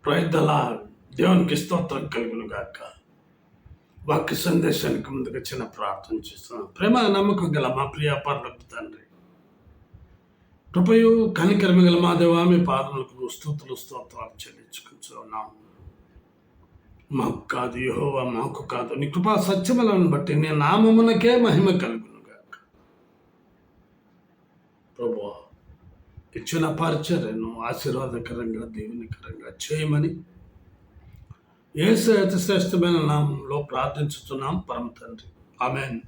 ప్రైదలా దేవునికి స్తోత్రం కలుగును గాక. వాక్య సందేశానికి ముందుగా చిన్న ప్రార్థన చేస్తున్నాను. ప్రేమ నమ్మకం గల మా ప్రియ పరలోకపు తండ్రి, కృపయు కనికరము గల మా దేవా, మీ పాదములకు స్తోత్రాలు చెల్లించుకుంటున్నాం. మాకు కాదు యెహోవా, మాకు కాదు, నీ కృపా సత్యములను బట్టి నీ నామమునకే మహిమ కలుగును గాక. ప్రభువా, ఇచ్చిన పరిచర్యను ఆశీర్వాదకరంగా దీవెనకరంగా చేయమని యేసు అతి శ్రేష్టమైన నామంలో ప్రార్థించుతున్నాం పరమ తండ్రి, ఆమేన్.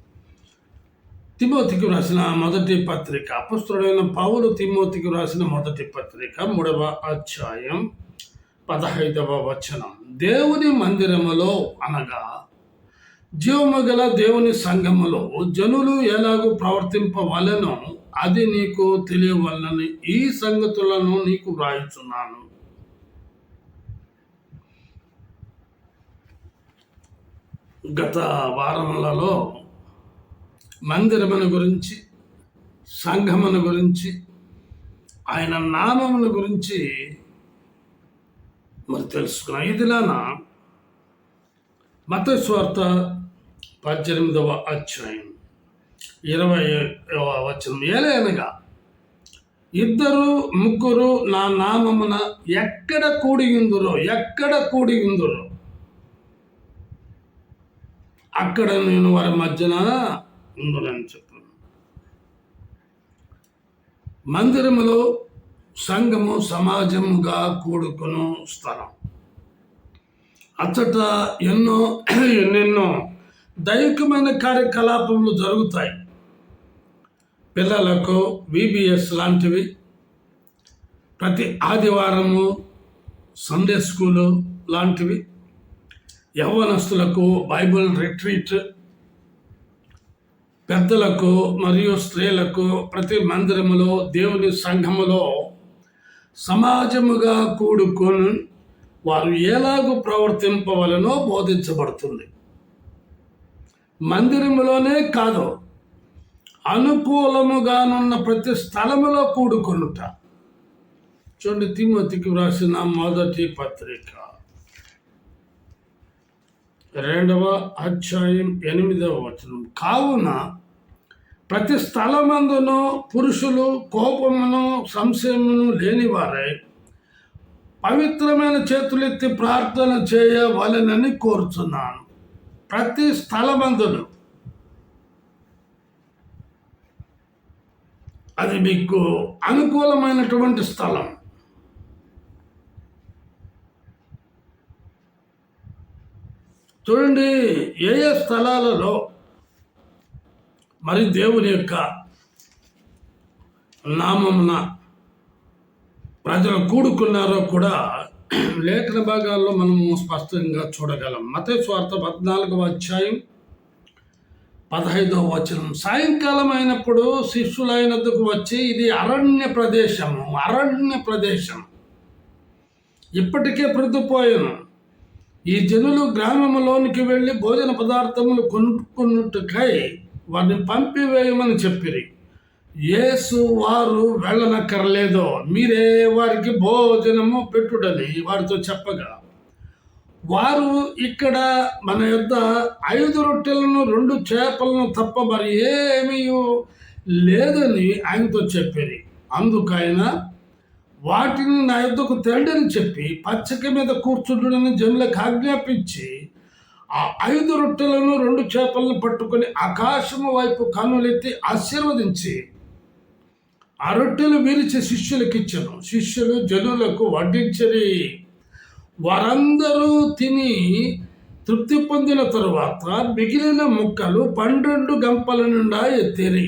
తిమోతికి రాసిన మొదటి పత్రిక, అపొస్తలుడైన పౌలు తిమోతికి రాసిన మొదటి పత్రిక 3వ అధ్యాయం 15వ వచనం. దేవుని మందిరములో అనగా జీవము గల దేవుని సంఘములో జనులు ఎలాగూ ప్రవర్తింపవలెనో అది నీకు తెలియవలనని ఈ సంగతులను నీకు వ్రాయుచున్నాను. గత వారములలో మందిరమును గురించి, సంఘమును గురించి, ఆయన నామముల గురించి మరి తెలుసుకున్నాం. ఇదిలాన మత్తయి సువార్త 18వ అధ్యాయం 20వ వచనం. ఏలయనగా ఇద్దరు ముగ్గురు నా నామమున ఎక్కడ కూడి ఉందురో అక్కడ నేను వారి మధ్యన ఉండునని చెప్పాను. మందిరములో సంఘము సమాజముగా కూడుకును స్థలం. అచ్చట ఎన్నెన్నో దైవికమైన కార్యకలాపములు జరుగుతాయి. పిల్లలకు VBS లాంటివి, ప్రతి ఆదివారము సండే స్కూలు లాంటివి, యవ్వనస్తులకు బైబిల్ రిట్రీట్, పెద్దలకు మరియు స్త్రీలకు ప్రతి మందిరములో దేవుని సంఘములో సమాజముగా కూడుకొని వారు ఎలాగూ ప్రవర్తింపవలనో బోధించబడుతుంది. మందిరములోనే కాదు, అనుకూలముగానున్న ప్రతి స్థలములో కూడుకొనుట. చూడండి, తిమోతికి వ్రాసిన మొదటి పత్రిక 2వ అధ్యాయం 8వ వచనం. కావున ప్రతి స్థలమందును పురుషులు కోపమును సంశయమును లేనివారై పవిత్రమైన చేతులెత్తి ప్రార్థన చేయవలెనని కోరుచున్నాను. ప్రతి స్థలమందును, అది మీకు అనుకూలమైనటువంటి స్థలం. చూడండి, ఏ స్థలాలలో మరి దేవుని యొక్క నామమున ప్రజలు కూడుకున్నారో కూడా లేఖన భాగాల్లో మనము స్పష్టంగా చూడగలం. మత్తయి సువార్త 14వ అధ్యాయం 15వ వచనం. సాయంకాలం అయినప్పుడు శిష్యులైనందుకు వచ్చి, ఇది అరణ్య ప్రదేశం, ఇప్పటికే ప్రతిపోయాను. ఈ జనులు గ్రామములోనికి వెళ్ళి భోజన పదార్థములు కొనుక్కున్నట్టుకై వారిని పంపివేయమని చెప్పిరి. యేసు వారు వెళ్ళనక్కర్లేదో, మీరే వారికి భోజనము పెట్టుడని వారితో చెప్పగా, వారు ఇక్కడ మన యొద్ద 5 రొట్టెలను 2 చేపలను తప్ప మరి ఏమీ లేదని ఆయనతో చెప్పిరి. అందుకైన వాటిని నా యొద్దకు తెండని చెప్పి పచ్చిక మీద కూర్చుండునని జనులకు ఆజ్ఞాపించి ఆ 5 రొట్టెలను 2 చేపలను పట్టుకొని ఆకాశము వైపు కన్నులెత్తి ఆశీర్వదించి ఆ రొట్టెలు విరిచి శిష్యులకు ఇచ్చెను. శిష్యులు జనులకు వడ్డించిరి. వారందరూ తిని తృప్తి పొందిన తరువాత మిగిలిన ముక్కలు 12 గంపల నిండా ఎత్తిరి.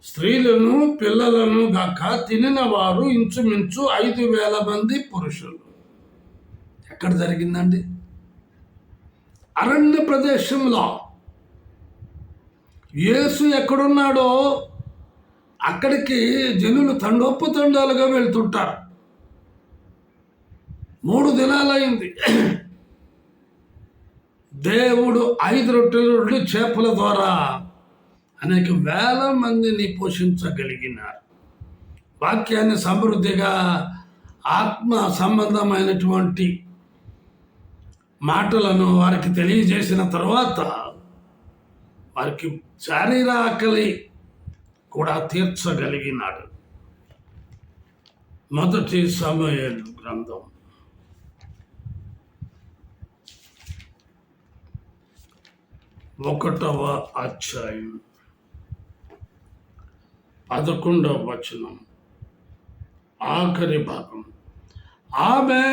స్త్రీలను పిల్లలను గాక తినిన వారు ఇంచుమించు 5,000 మంది పురుషులు. ఎక్కడ జరిగిందండి? అరణ్య ప్రదేశంలో. యేసు ఎక్కడున్నాడో అక్కడికి జనులు తండోపతండాలుగా వెళ్తుంటారు. 3 దినాలైంది. దేవుడు 5 రొట్టెలు 2 చేపల ద్వారా అనేక వేల మందిని పోషించగలిగినారు. వాక్యాన్ని సమృద్ధిగా ఆత్మ సంబంధమైనటువంటి మాటలను వారికి తెలియజేసిన తర్వాత వారికి శారీర ఆకలి కూడా తీర్చగలిగినాడు. మొదటి సమూయేలు గ్రంథం 1వ అధ్యాయం 11వ వచనం ఆఖరి భాగం. ఆమె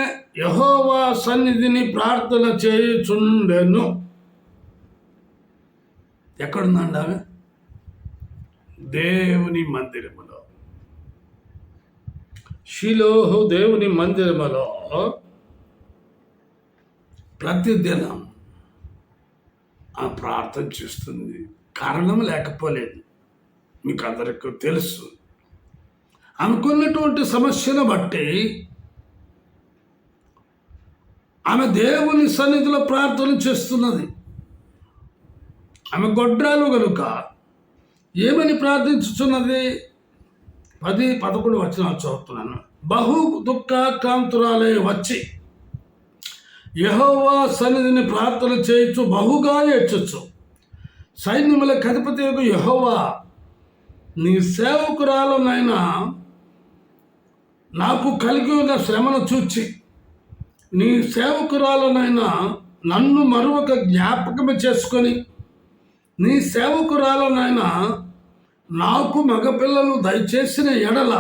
యెహోవా సన్నిధిని ప్రార్థన చేయుచుండెను. ఎక్కడుందండి ఆమె? దేవుని మందిరములో, షిలోహు దేవుని మందిరములో ప్రతిదినం ఆ ప్రార్థన చేస్తుంది. కారణం లేకపోలేదు, మీకు అందరికీ తెలుసు. అనుకున్నటువంటి సమస్యను బట్టి ఆమె దేవుని సన్నిధిలో ప్రార్థన చేస్తున్నది. ఆమె గొడ్రాలు కనుక ఏమని ప్రార్థించుచున్నది? 10-11 వచనాలు చదువుతున్నాను. బహు దుఃఖాక్రాంతురాలై వచ్చి యెహోవా సన్నిధిని ప్రార్థన చేయొచ్చు, బహుగా ఏడ్చొచ్చు. సైన్యములకు అధిపతియగు యెహోవా, నీ సేవకురాలనైనా నాకు కలిగి ఉన్న శ్రమను చూచి నీ సేవకురాలనైనా నన్ను మరొక జ్ఞాపకము చేసుకొని నీ సేవకురాలనైనా నాకు మగపిల్లలు దయచేసిన ఎడల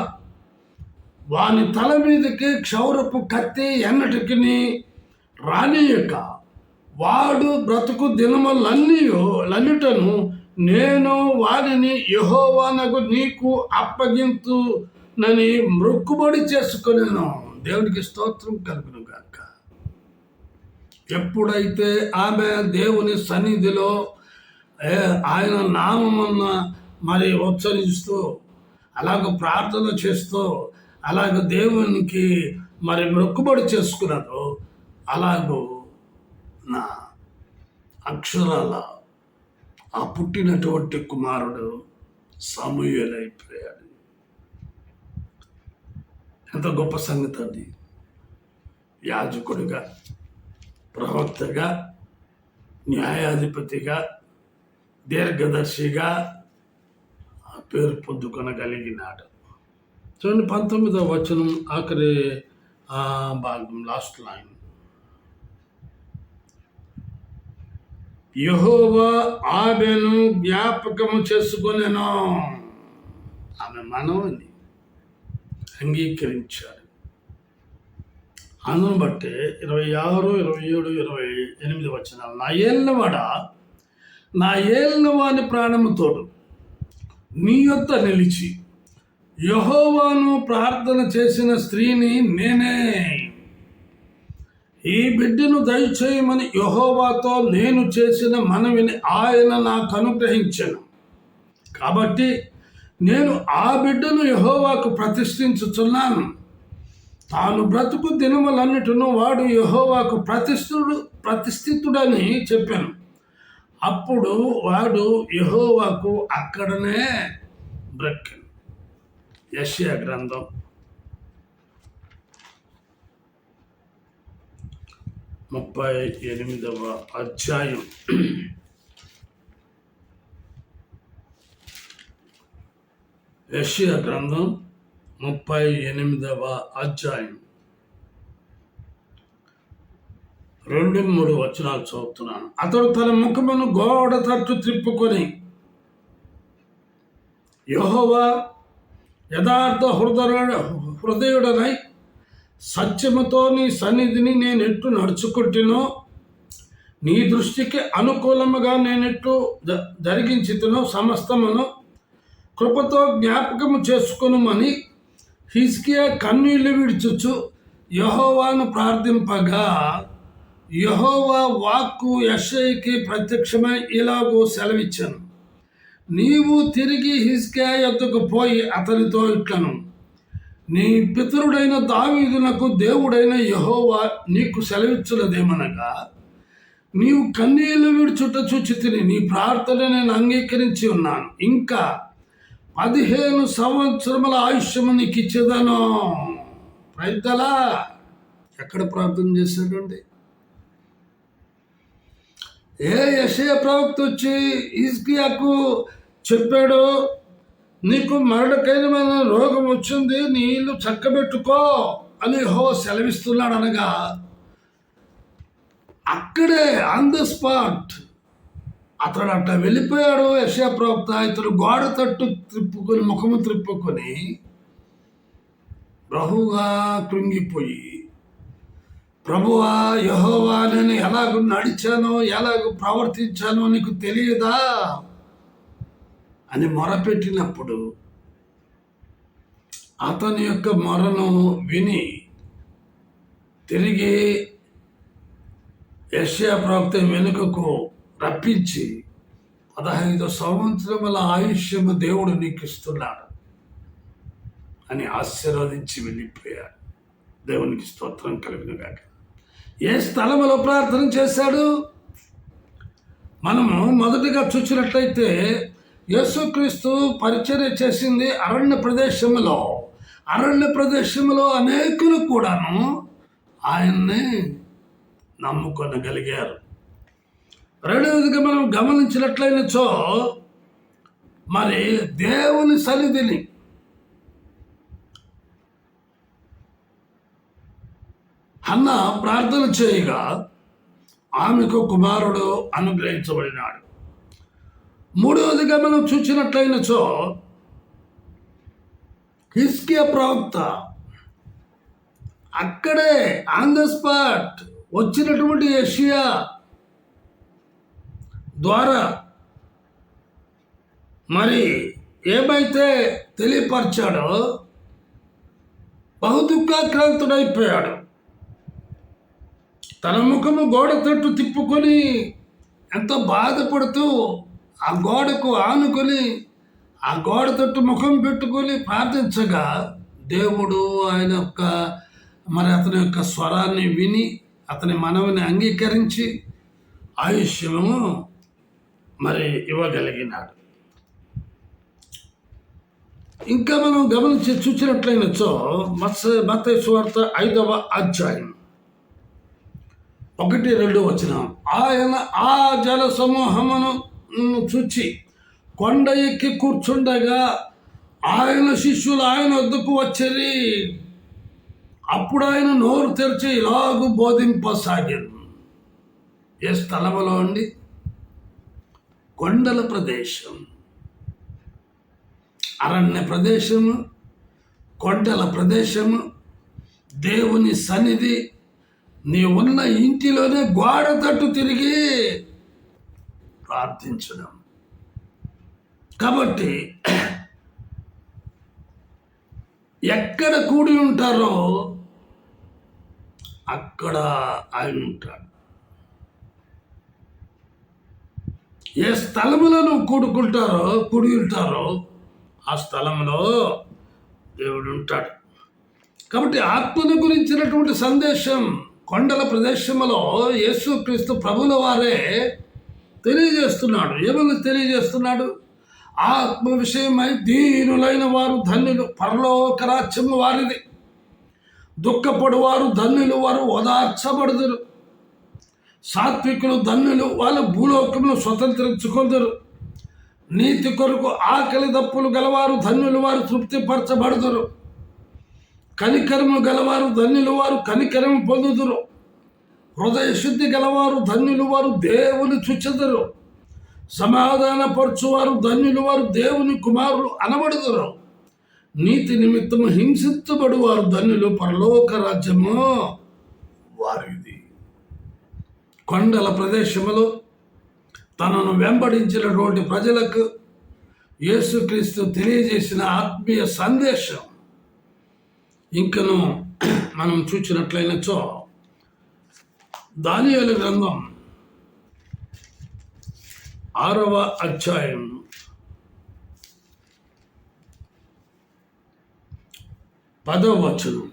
వాని తల మీదకి క్షౌరపు కత్తి ఎన్నటికి రానియక వాడు బ్రతుకు దినములన్నిటను నేను వారిని యెహోవానగు నీకు అప్పగింతునని మొక్కుబడి చేసుకొనేను. దేవునికి స్తోత్రం కలుగును గాక. ఎప్పుడైతే ఆమె దేవుని సన్నిధిలో ఆయన నామమున్న మరి ఉచ్చరిస్తూ అలాగ ప్రార్థన చేస్తూ అలాగ దేవునికి మరి మొక్కుబడి చేసుకున్నారో అలాగూ నా అక్షరాల ఆ పుట్టినటువంటి కుమారుడు సమూయేలు అయిపోయాడు. ఎంత గొప్ప సంగతి అది! యాజకుడిగా, ప్రవక్తగా, న్యాయాధిపతిగా, దీర్ఘదర్శిగా ఆ పేరు పొందుకొనగలిగినాడు. చూడండి 19వ వచనం ఆఖరి భాగం, లాస్ట్ లైన్. యెహోవా ఆమెను జ్ఞాపకము చేసుకొనెను. ఆమె మనవుని అంగీకరించాడు. అందును బట్టి 26, 27, 28 వచనాలు. నా ఏలినవాని ప్రాణముతోడు నీ యొద్ద నిలిచి యెహోవాను ప్రార్థన చేసిన స్త్రీని నేనే. ఈ బిడ్డను దయచేయమని యెహోవాతో నేను చేసిన మనవిని ఆయన నాకు అనుగ్రహించెను. కాబట్టి నేను ఆ బిడ్డను యెహోవాకు ప్రతిష్ఠించుచున్నాను. తాను బ్రతుకు దినములన్నిటిను వాడు యెహోవాకు ప్రతిష్ఠితుడని చెప్పాను. అప్పుడు వాడు యెహోవాకు అక్కడనే బ్రక్కెను. యెషయా గ్రంథం 38వ అధ్యాయం 38వ అధ్యాయం 2-3 వచనాలు చదువుతున్నాను. అతడు తన ముఖమును గోడ తట్టు త్రిప్పుకొని యెహోవా యథార్థ హృదయుడనై సత్యముతో నీ సన్నిధిని నేనెట్టు నడుచుకుంటునో నీ దృష్టికి అనుకూలముగా నేనెట్టు జరిగించుతునో సమస్తమును కృపతో జ్ఞాపకము చేసుకొనుమని హిజ్కియా కన్నీళ్లు విడుచుచు యెహోవాను ప్రార్థింపగా యెహోవా వాక్కు యెషయాకి ప్రత్యక్షమై ఇలాగూ సెలవిచ్చాను. నీవు తిరిగి హిజ్కియా యొద్దకు పోయి అతనితో ఇట్లను, నీ పితరుడైన దావీదునకు దేవుడైన యెహోవా నీకు సెలవిచ్చున్నదేమనగా, నీవు కన్నీళ్లు విడుచుట చూచితిని, నీ ప్రార్థన నేను అంగీకరించి ఉన్నాను. ఇంకా 15 సంవత్సరముల ఆయుష్యము నీకు ఇచ్చేదను. పైదలా ఎక్కడ ప్రార్థన చేశాడండి? యెషయా ప్రవక్త వచ్చి హిజ్కియాకు చెప్పాడు, నీకు మరణకరమైన రోగం వచ్చింది, నీ ఇల్లు చక్కబెట్టుకో అని యెహోవా సెలవిస్తున్నాడు అనగా, అక్కడే ఆన్ ద స్పాట్ అతడు అట్లా వెళ్ళిపోయాడు. యెషయా ప్రవక్త ఇతడు గోడ తట్టు త్రిప్పుకొని ముఖము త్రిప్పుకొని బహుగా కృంగిపోయి, ప్రభువా యెహోవా, నేను ఎలాగ నడిచానో ఎలాగ ప్రవర్తించానో నీకు తెలియదా అని మొరపెట్టినప్పుడు అతని యొక్క మొరను విని తిరిగి యెషయా ప్రవక్త వెనుకకు రప్పించి 15 సంవత్సరముల ఆయుష్యము దేవుడు నీకు ఇస్తున్నాడు అని ఆశీర్వదించి వెళ్ళిపోయాడు. దేవునికి స్తోత్రం కలుగును గాక. ఏ స్థలములో ప్రార్థన చేశాడు? మనము మొదటిగా చూసినట్లయితే యేసుక్రీస్తు పరిచర్య చేసింది అరణ్య ప్రదేశంలో అనేకులు కూడాను ఆయన్ని నమ్ముకొనగలిగారు. రెండవదిగా మనం గమనించినట్లయినచో మరి దేవుని సన్నిధిని హన్న ప్రార్థన చేయగా ఆమెకు కుమారుడు అనుగ్రహించబడినాడు. మూడవదిగా మనం చూసినట్లయినచో హిజ్కియా ప్రవక్త అక్కడే ఆన్ ద స్పాట్ వచ్చినటువంటి యెషయా ద్వారా మరి ఏమైతే తెలియపరిచాడో బహుదుఃఖాక్రాంతుడైపోయాడు. తన ముఖము గోడ తట్టు తిప్పుకొని ఎంతో బాధపడుతూ ఆ గోడకు ఆనుకొని ఆ గోడ తట్టు ముఖం పెట్టుకొని ప్రార్థించగా దేవుడు ఆయన యొక్క అతని యొక్క స్వరాన్ని విని అతని మనవిని అంగీకరించి ఆయుష్యము ఇవ్వగలిగినాడు. ఇంకా మనం గమనించి చూసినట్లయినచో మత్తయి సువార్త 5వ అధ్యాయం 1-2 వచనం, ఆయన ఆ జల సమూహమును చూచి కొండ ఎక్కి కూర్చుండగా ఆయన శిష్యులు ఆయన వద్దకు వచ్చిరి. అప్పుడు ఆయన నోరు తెరిచి ఇలాగూ బోధింపసాగారు. ఏ స్థలములో అండి? కొండల ప్రదేశం, అరణ్య ప్రదేశము, కొండల ప్రదేశము, దేవుని సన్నిధి. నీ ఉన్న ఇంటిలోనే గోడ తట్టు తిరిగి ప్రార్థించడం. కాబట్టి ఎక్కడ కూడి ఉంటారో అక్కడ ఆయన ఉంటాడు. ఏ స్థలములో నువ్వు కూడి ఉంటారో ఆ స్థలంలో దేవుడు ఉంటాడు. కాబట్టి ఆత్మను గురించినటువంటి సందేశం కొండల ప్రదేశంలో యేసుక్రీస్తు ప్రభుల వారే తెలియజేస్తున్నాడు. ఏమని తెలియజేస్తున్నాడు? ఆత్మ విషయమై దీనులైన వారు ధన్యులు, పరలోక రాజ్యము వారిది. దుఃఖపడు వారు ధన్యులు, వారు ఓదార్చబడుదురు. సాత్వికులు ధన్యులు, వాళ్ళు భూలోకమును స్వతంత్రించుకొందురు. నీతి కొరకు ఆకలి దప్పులు గలవారు ధన్యులు, వారు తృప్తిపరచబడుదురు. కనికరము గలవారు ధన్యులు, వారు కనికరము పొందుదురు. హృదయ శుద్ధి గలవారు ధన్యులు, వారు దేవుని చూచెదరు. సమాధానపరచువారు ధన్యులు, వారు దేవుని కుమారులు అనబడుదురు. నీతి నిమిత్తము హింసించబడు వారు ధన్యులు, పరలోక రాజ్యము వారిది. కొండల ప్రదేశములో తనను వెంబడించినటువంటి ప్రజలకు యేసుక్రీస్తు తెలియజేసిన ఆత్మీయ సందేశం ఇంకను మనం చూసినట్లయినచో దానియేలు గ్రంథం 6వ అధ్యాయం 10వ వచనం,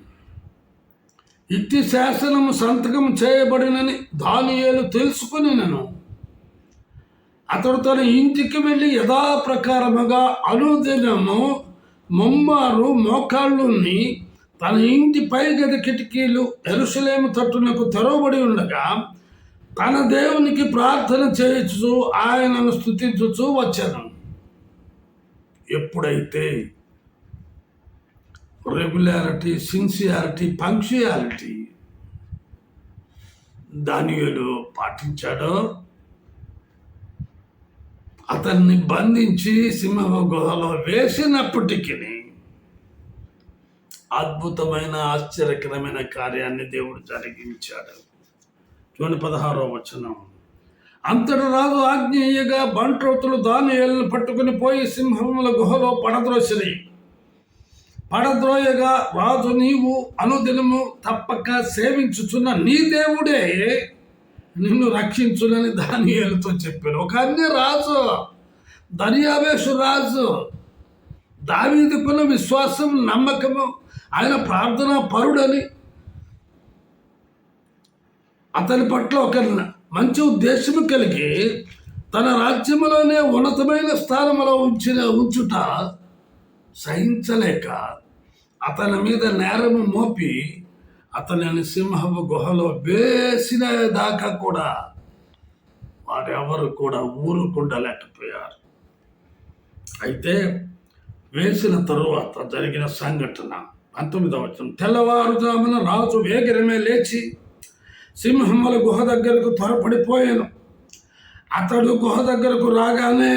ఇట్టి శాసనము సంతకం చేయబడినని దానియేలు తెలుసుకునినను అతడు తన ఇంటికి వెళ్ళి యథాప్రకారముగా అనుదినము ముమ్మారు మోకాళ్ళుని తన ఇంటి పై గది కిటికీలు యెరూషలేము తట్టునకు తెరవబడి ఉండగా తన దేవునికి ప్రార్థన చేయించు ఆయనను స్తుతించుచు వచ్చాను. ఎప్పుడైతే రెగ్యులారిటీ, సిన్సియారిటీ, పంక్చుయాలిటీ దానియేలు పాటించాడో అతన్ని బంధించి సింహ గుహలో వేసినప్పటికీ అద్భుతమైన ఆశ్చర్యకరమైన కార్యాన్ని దేవుడు జరిగించాడు. చూడండి 16వ వచనం. అంతట రాజు ఆజ్ఞేయగా బంట్రోతులు దానియేలును పట్టుకుని పోయి సింహముల గుహలో పడద్రోయగా రాజు, నీవు అనుదినము తప్పక సేవించుచున్న నీ దేవుడే నిన్ను రక్షించునని దానియేలుతో చెప్పాడు. ఒక అన్య రాజు, దర్యావేషు రాజు, దావీదుకున్న విశ్వాసం, నమ్మకము, ఆయన ప్రార్థనా పరుడని, అతని పట్ల ఒక మంచి ఉద్దేశము కలిగి తన రాజ్యములోనే ఉన్నతమైన స్థానంలో ఉంచుట సహించలేక అతని మీద నేరము మోపి అతనిని సింహపు గుహలో వేసిన దాకా కూడా వారెవరు కూడా ఊరుకుండలేకపోయారు. అయితే వేసిన తరువాత జరిగిన సంఘటన 19వ వచనం. తెల్లవారుజామున రాజు వేగిరమే లేచి సింహముల గుహ దగ్గరకు త్వరపడిపోయాను. అతడు గుహ దగ్గరకు రాగానే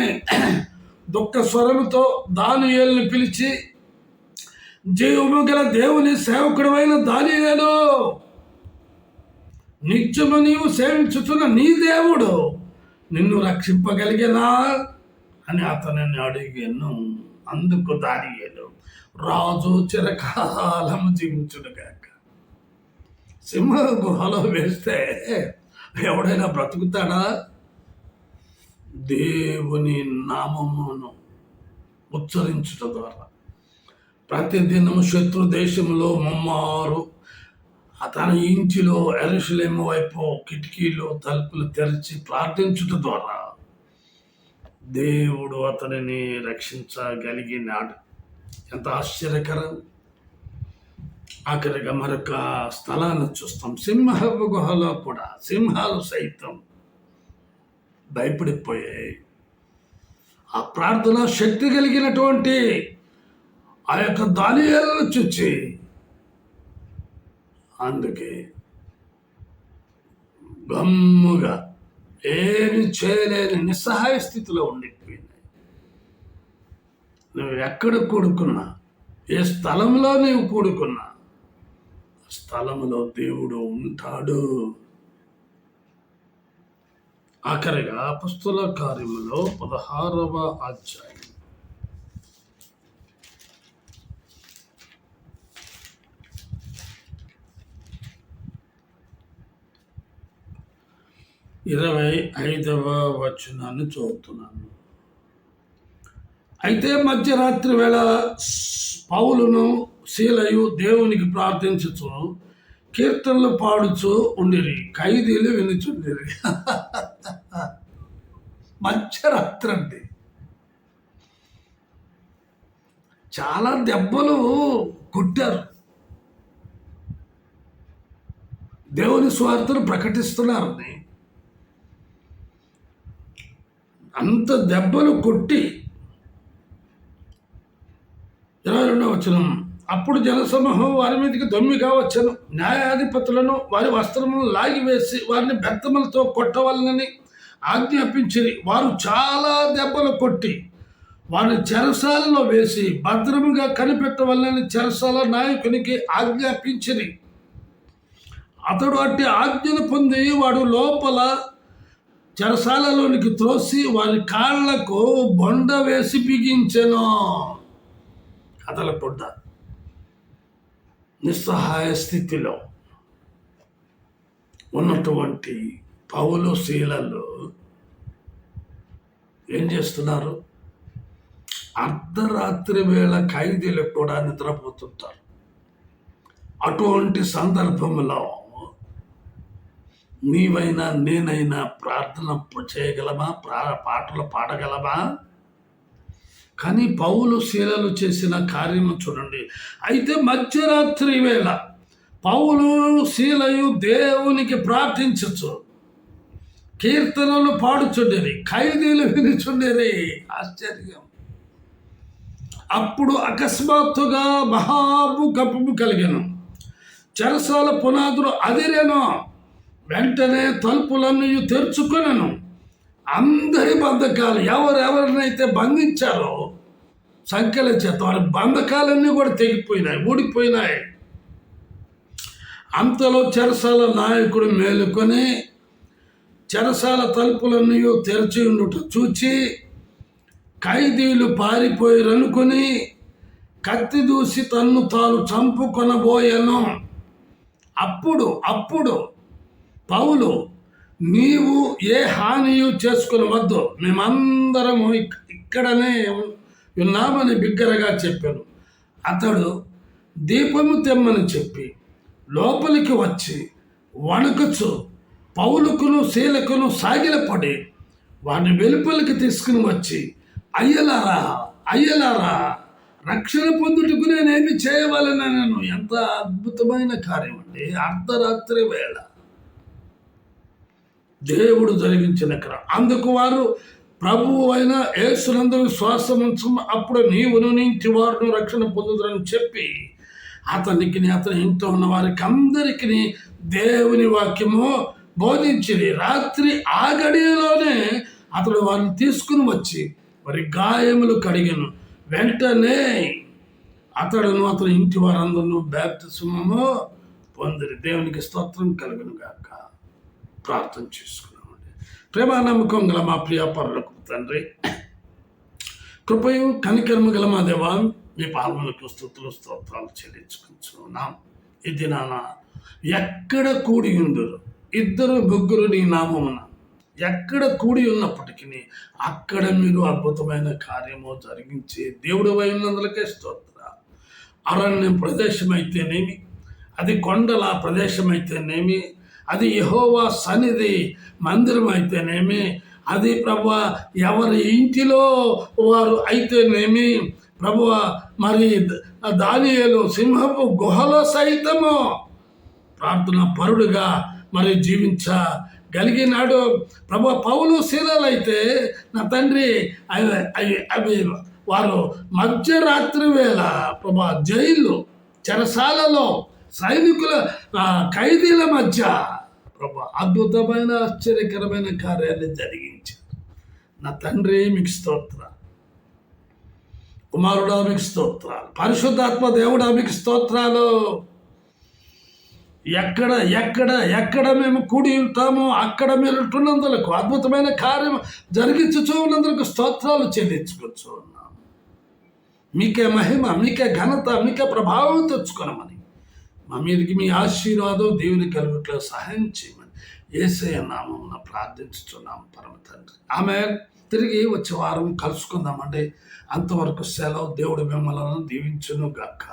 దుఃఖ స్వరముతో దానియేలును పిలిచి, జీవము గల దేవుని సేవకుడైన దానియేలు, నిత్యము నీవు సేవించుతున్న నీ దేవుడు నిన్ను రక్షింపగలిగేనా అని అతనిని అడిగాను. అందుకు దానియేలు, రాజు చిరకాలము జీవించునుగాక. సింహ గుహలో వేస్తే ఎవడైనా బ్రతుకుతాడా? దేవుని నామమును ఉచ్చరించుట ద్వారా ప్రతిదినము శత్రు దేశంలో ముమ్మారు తన ఇంటిలో యెరూషలేము వైపు కిటికీలు తలుపులు తెరిచి ప్రార్థించుట ద్వారా దేవుడు అతనిని రక్షించగలిగినాడు. ఎంత ఆశ్చర్యకరం! ఆఖరిగా మరొక స్థలాన్ని చూస్తాం. సింహపు గుహలో కూడా సింహాలు సైతం భయపడిపోయాయి. ఆ ప్రార్థన శక్తి కలిగినటువంటి ఆ యొక్క దానియేలును చూచి అందుకే గమ్ముగా ఏమి చేయలేని నిస్సహాయ స్థితిలో ఉండిపోయినాయి. నువ్వు ఎక్కడ కూడుకున్నా, ఏ స్థలంలో నీవు కూడుకున్నా, స్థలంలో దేవుడు ఉంటాడు. ఆఖరిగా అపొస్తల కార్యములో 16వ అధ్యాయం 25వ వచనాన్ని చదువుతున్నాను. అయితే మధ్యరాత్రి వేళ పౌలును శీలయు దేవునికి ప్రార్థించుచు కీర్తనలు పాడుచు ఉండిరి, ఖైదీలు వినుచుండిరి. మధ్యరాత్రి అండి. చాలా దెబ్బలు కొట్టారు. దేవుని స్వార్థను ప్రకటిస్తున్నారు. అంత దెబ్బలు కొట్టి 22వ వచనం. అప్పుడు జనసమూహం వారి మీదకి దొమ్మిగా వచ్చాను. న్యాయాధిపతులను వారి వస్త్రములను లాగివేసి వారిని బెత్తములతో కొట్టవలనని ఆజ్ఞాపించిరి. వారు చాలా దెబ్బలు కొట్టి వారిని చెరసాలలో వేసి భద్రముగా కనిపెట్టవలనని చెరసాల నాయకునికి ఆజ్ఞాపించిరి. అతడు అట్టి ఆజ్ఞను పొంది వాడు లోపల చెరసాలలోనికి త్రోసి వారి కాళ్లకు బొండ వేసి బిగించెను. కదలకుండా నిస్సహాయ స్థితిలో ఉన్నటువంటి పౌలు శీలలు ఏం చేస్తున్నారు? అర్ధరాత్రి వేళ ఖైదీలు కూడా నిద్రపోతుంటారు. అటువంటి సందర్భంలో నీవైనా నేనైనా ప్రార్థన చేయగలమా? పాటలు పాడగలమా? కానీ పౌలు శీలలు చేసిన కార్యము చూడండి. అయితే మధ్యరాత్రి వేళ పౌలు శీలయు దేవునికి ప్రార్థించచ్చు, కీర్తనలు పాడుచుండేది, ఖైదీలు వినుచుండేది. ఆశ్చర్యం. అప్పుడు అకస్మాత్తుగా మహాభూకంపము కలిగెను, చెరసాల పునాదులు అదిరెను, వెంటనే తలుపులన్నీ తెరుచుకొనెను. అందరి బంధకాలు, ఎవరెవరినైతే బంధించారో సంఖ్యల చేత వారి బంధకాలన్నీ కూడా తెగిపోయినాయి, ఊడిపోయినాయి. అంతలో చెరసాల నాయకుడు మేలుకొని చెరసాల తలుపులన్నీ తెరిచి ఉండుట చూచి ఖైదీలు పారిపోయిరనుకొని కత్తి దూసి తన్ను తాను చంపుకొనబోయెను. అప్పుడు పౌలు, నీవు ఏ హానియు చేసుకుని వద్దు, మేమందరము ఇక్కడనే ఉన్నామని బిగ్గరగా చెప్పాను. అతడు దీపము తెమ్మని చెప్పి లోపలికి వచ్చి వణుకుచు పౌలుకును శీలకును సాగిలపడి వారిని వెలుపలికి తీసుకుని వచ్చి, అయ్యలారా రక్షణ పొందుటకు నేనేమి చేయవాలనను. ఎంత అద్భుతమైన కార్యం అండి! అర్ధరాత్రి వేళ దేవుడు జరిగించిన క్రమం. అందుకు వారు ప్రభువు అయిన యేసునందు విశ్వాసముంచు, అప్పుడు నీవును నీ ఇంటి వారును రక్షణ పొందుతారని చెప్పి అతని ఇంట్లో ఉన్న వారికి అందరికీ దేవుని వాక్యము బోధించింది. రాత్రి ఆ గడియలోనే అతడు వారిని తీసుకుని వచ్చి వారి గాయములు కడిగెను. వెంటనే అతడును అతని ఇంటి వారందరూ బాప్తిస్మము పొందిరి. దేవునికి స్తోత్రం కలుగును గాక. ప్రార్థన చేసుకున్నామండి. ప్రేమ నమ్మకం గల మా ప్రియ పరలోకపు తండ్రి, కృపయు కనికరము గల మా దేవా, మీ పాదములకు స్తుతులు స్తోత్రాలు చెల్లించుకుంటున్నాం. ఈ దినాన ఎక్కడ కూడి ఉందరు ఇద్దరు ముగ్గురు నీ నామమున ఎక్కడ కూడి ఉన్నప్పటికీ అక్కడ మీరు అద్భుతమైన కార్యము జరిగించే దేవుడు అయినందులకే స్తోత్ర. అరణ్యం ప్రదేశమైతేనేమి, అది కొండల ప్రదేశమైతేనేమి, అది యెహోవా సన్నిధి మందిరం అయితేనేమి, అది ప్రభువా ఎవరి ఇంటిలో వారు అయితేనేమి, ప్రభువా మరి దానియేలు సింహపు గుహలో సైతము ప్రార్థన పరుడుగా మరి జీవించగలిగినాడు. ప్రభువా పౌలు శీలలైతే నా తండ్రి అవి వారు మధ్యరాత్రి వేళ ప్రభా జైలు చెరసాలలో సైనికుల ఖైదీల మధ్య ప్రభా అద్భుతమైన ఆశ్చర్యకరమైన కార్యాన్ని జరిగించారు. నా తండ్రి మీకు స్తోత్ర, కుమారుడా మీకు స్తోత్రాలు, పరిశుద్ధాత్మ దేవుడా మీకు స్తోత్రాలు. ఎక్కడ ఎక్కడ ఎక్కడ మేము కూడి ఉంటామో అక్కడ మీరు ఉంటున్నందులకు, అద్భుతమైన కార్యం జరిగించుచూ ఉన్నందుకు స్తోత్రాలు చెల్లించుకొచ్చు ఉన్నాము. మీకే మహిమ, మీకే ఘనత, మీకే ప్రభావం తెచ్చుకోనమని మా మీదకి మీ ఆశీర్వాదం దేవుని కలుగుట్లో సహాయం చేయమని యేసయ్య నామమున ప్రార్థించుతున్నాము పరమ తండ్రి. ఆమేన్. తిరిగి వచ్చే వారం కలుసుకుందామండి. అంతవరకు సెలవు. దేవుడు మిమ్మల్ని దీవించును గాక.